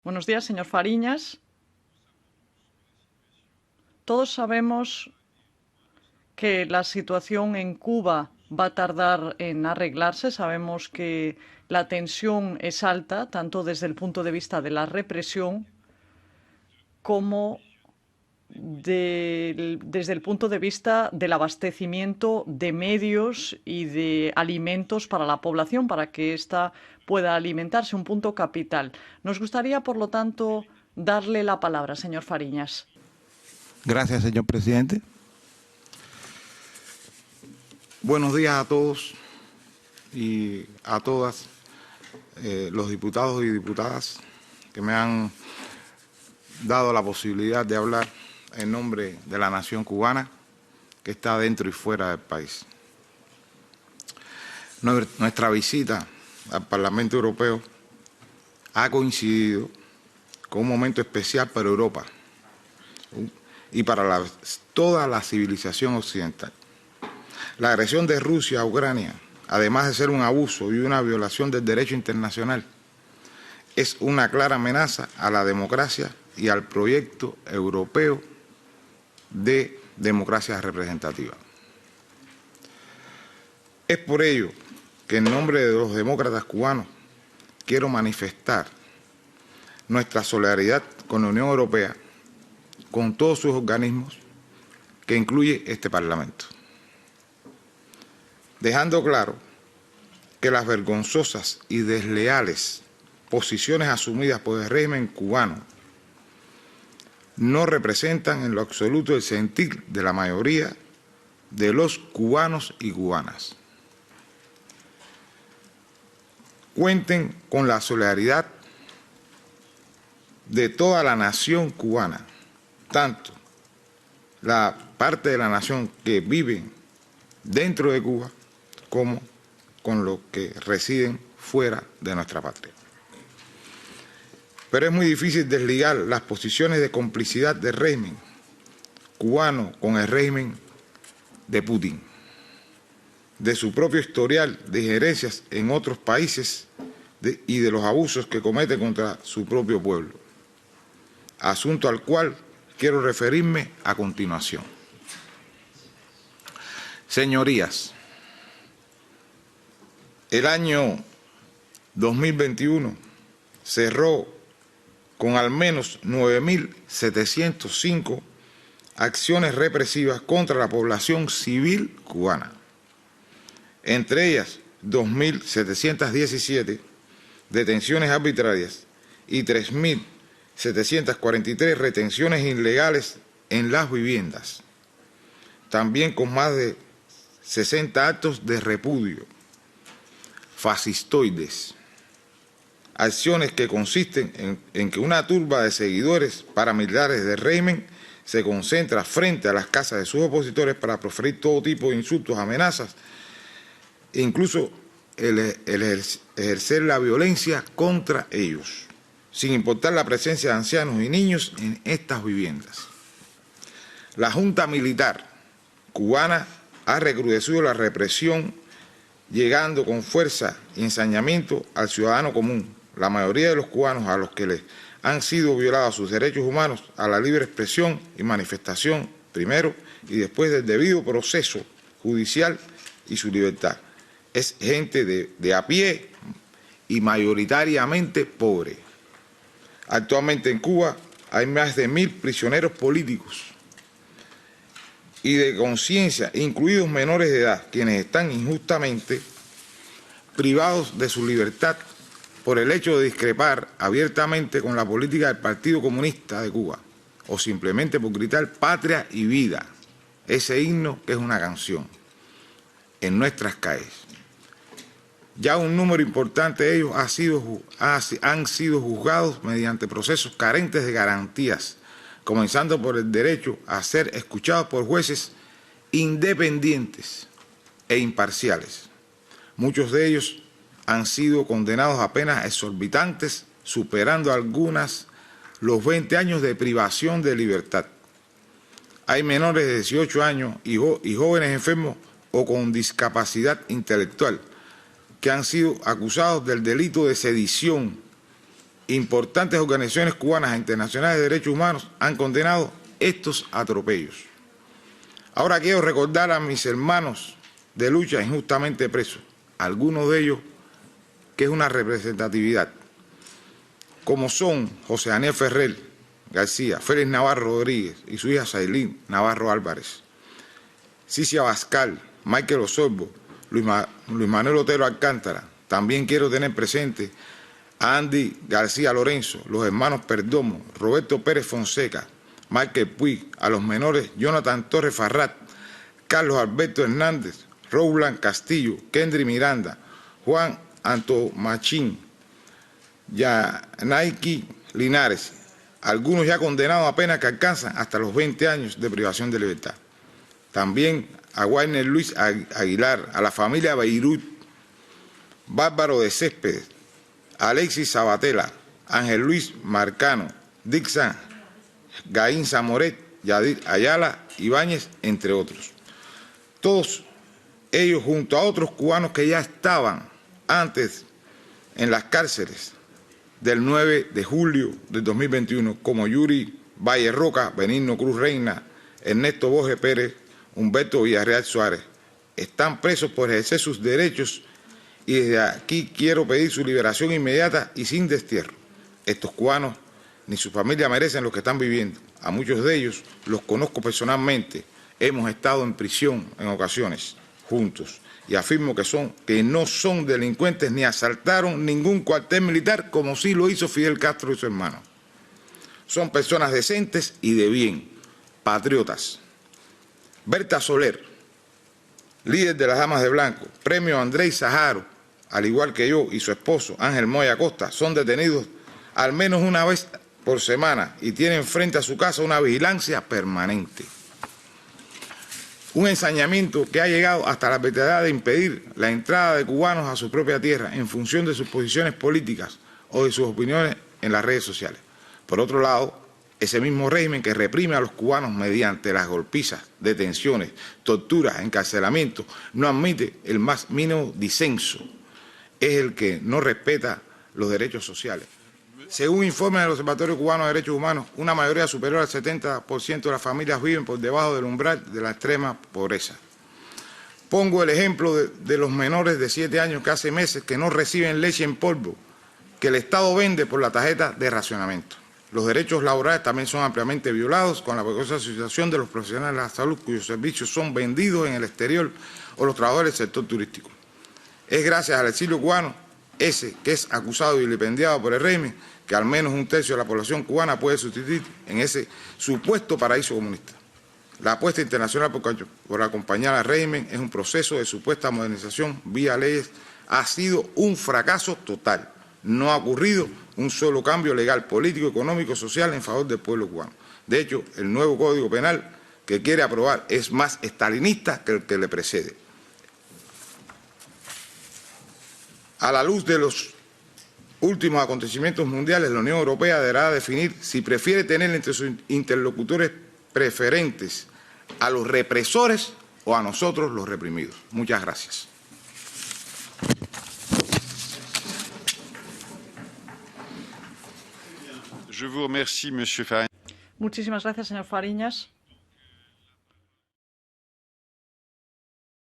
Buenos días, señor Fariñas. Todos sabemos que la situación en Cuba va a tardar en arreglarse. Sabemos que la tensión es alta, tanto desde el punto de vista de la represión como desde el punto de vista del abastecimiento de medios y de alimentos para la población, para que ésta pueda alimentarse, un punto capital. Nos gustaría, por lo tanto, darle la palabra, señor Fariñas. Gracias, señor presidente. Buenos días a todos y a todas los diputados y diputadas que me han dado la posibilidad de hablar en nombre de la nación cubana que está dentro y fuera del país. Nuestra visita al Parlamento Europeo ha coincidido con un momento especial para Europa y para toda la civilización occidental. La agresión de Rusia a Ucrania, además de ser un abuso y una violación del derecho internacional, es una clara amenaza a la democracia y al proyecto europeo de democracia representativa. Es por ello que en nombre de los demócratas cubanos quiero manifestar nuestra solidaridad con la Unión Europea, con todos sus organismos, que incluye este Parlamento, dejando claro que las vergonzosas y desleales posiciones asumidas por el régimen cubano no representan en lo absoluto el sentir de la mayoría de los cubanos y cubanas. Cuenten con la solidaridad de toda la nación cubana, tanto la parte de la nación que vive dentro de Cuba como con los que residen fuera de nuestra patria. Pero es muy difícil desligar las posiciones de complicidad del régimen cubano con el régimen de Putin, de su propio historial de injerencias en otros países y de los abusos que comete contra su propio pueblo, asunto al cual quiero referirme a continuación. Señorías, el año 2021 cerró con al menos 9.705 acciones represivas contra la población civil cubana, entre ellas 2.717 detenciones arbitrarias y 3.743 retenciones ilegales en las viviendas, también con más de 60 actos de repudio, fascistoides, acciones que consisten en que una turba de seguidores paramilitares del régimen se concentra frente a las casas de sus opositores para proferir todo tipo de insultos, amenazas e incluso ejercer la violencia contra ellos, sin importar la presencia de ancianos y niños en estas viviendas. La Junta Militar cubana ha recrudecido la represión, llegando con fuerza y ensañamiento al ciudadano común, la mayoría de los cubanos a los que les han sido violados sus derechos humanos a la libre expresión y manifestación, primero, y después del debido proceso judicial y su libertad. Es gente de a pie y mayoritariamente pobre. Actualmente en Cuba hay más de 1.000 prisioneros políticos y de conciencia, incluidos menores de edad, quienes están injustamente privados de su libertad por el hecho de discrepar abiertamente con la política del Partido Comunista de Cuba, o simplemente por gritar patria y vida, ese himno que es una canción, en nuestras calles. Ya un número importante de ellos han sido juzgados mediante procesos carentes de garantías, comenzando por el derecho a ser escuchados por jueces independientes e imparciales. Muchos de ellos han sido condenados a penas exorbitantes, superando algunas los 20 años de privación de libertad. Hay menores de 18 años y jóvenes enfermos o con discapacidad intelectual que han sido acusados del delito de sedición Importantes organizaciones cubanas e internacionales de derechos humanos han condenado estos atropellos. Ahora quiero recordar a mis hermanos de lucha injustamente presos, algunos de ellos que es una representatividad, como son José Daniel Ferrer García, Félix Navarro Rodríguez y su hija Sailín Navarro Álvarez, Cicia Bascal, Michael Osorbo, Luis Manuel Otero Alcántara. También quiero tener presente a Andy García Lorenzo, los hermanos Perdomo, Roberto Pérez Fonseca, Michael Puig, a los menores Jonathan Torres Farrat, Carlos Alberto Hernández, Roland Castillo, Kendry Miranda, Juan Antomachín, Yanaiki Linares, algunos ya condenados a penas que alcanzan hasta los 20 años de privación de libertad. También a Wagner Luis Aguilar, a la familia Beirut, Bárbaro de Céspedes, Alexis Sabatella, Ángel Luis Marcano, Dixon Gaín Zamoret, Yadir Ayala Ibáñez, entre otros. Todos ellos junto a otros cubanos que ya estaban antes en las cárceles del 9 de julio del 2021, como Yuri Valle Roca, Benigno Cruz Reina, Ernesto Borges Pérez, Humberto Villarreal Suárez, están presos por ejercer sus derechos y desde aquí quiero pedir su liberación inmediata y sin destierro. Estos cubanos ni su familia merecen lo que están viviendo. A muchos de ellos los conozco personalmente, hemos estado en prisión en ocasiones juntos y afirmo que no son delincuentes ni asaltaron ningún cuartel militar como sí lo hizo Fidel Castro y su hermano. Son personas decentes y de bien, patriotas. Berta Soler, líder de las Damas de Blanco, premio Andrés Saharo, al igual que yo y su esposo Ángel Moya Costa, son detenidos al menos una vez por semana y tienen frente a su casa una vigilancia permanente. Un ensañamiento que ha llegado hasta la arbitrariedad de impedir la entrada de cubanos a su propia tierra en función de sus posiciones políticas o de sus opiniones en las redes sociales. Por otro lado, ese mismo régimen que reprime a los cubanos mediante las golpizas, detenciones, torturas, encarcelamientos, no admite el más mínimo disenso. Es el que no respeta los derechos sociales. Según informes del Observatorio Cubano de Derechos Humanos, una mayoría superior al 70% de las familias viven por debajo del umbral de la extrema pobreza. Pongo el ejemplo de los menores de 7 años que hace meses que no reciben leche en polvo, que el Estado vende por la tarjeta de racionamiento. Los derechos laborales también son ampliamente violados con la vergonzosa situación de los profesionales de la salud cuyos servicios son vendidos en el exterior o los trabajadores del sector turístico. Es gracias al exilio cubano, ese que es acusado y vilipendiado por el régimen, que al menos un tercio de la población cubana puede sustituir en ese supuesto paraíso comunista. La apuesta internacional por acompañar al régimen es un proceso de supuesta modernización vía leyes, ha sido un fracaso total. No ha ocurrido un solo cambio legal, político, económico, social en favor del pueblo cubano. De hecho, el nuevo Código Penal que quiere aprobar es más estalinista que el que le precede. A la luz de los últimos acontecimientos mundiales, la Unión Europea deberá definir si prefiere tener entre sus interlocutores preferentes a los represores o a nosotros los reprimidos. Muchas gracias. Muchísimas gracias, señor Fariñas.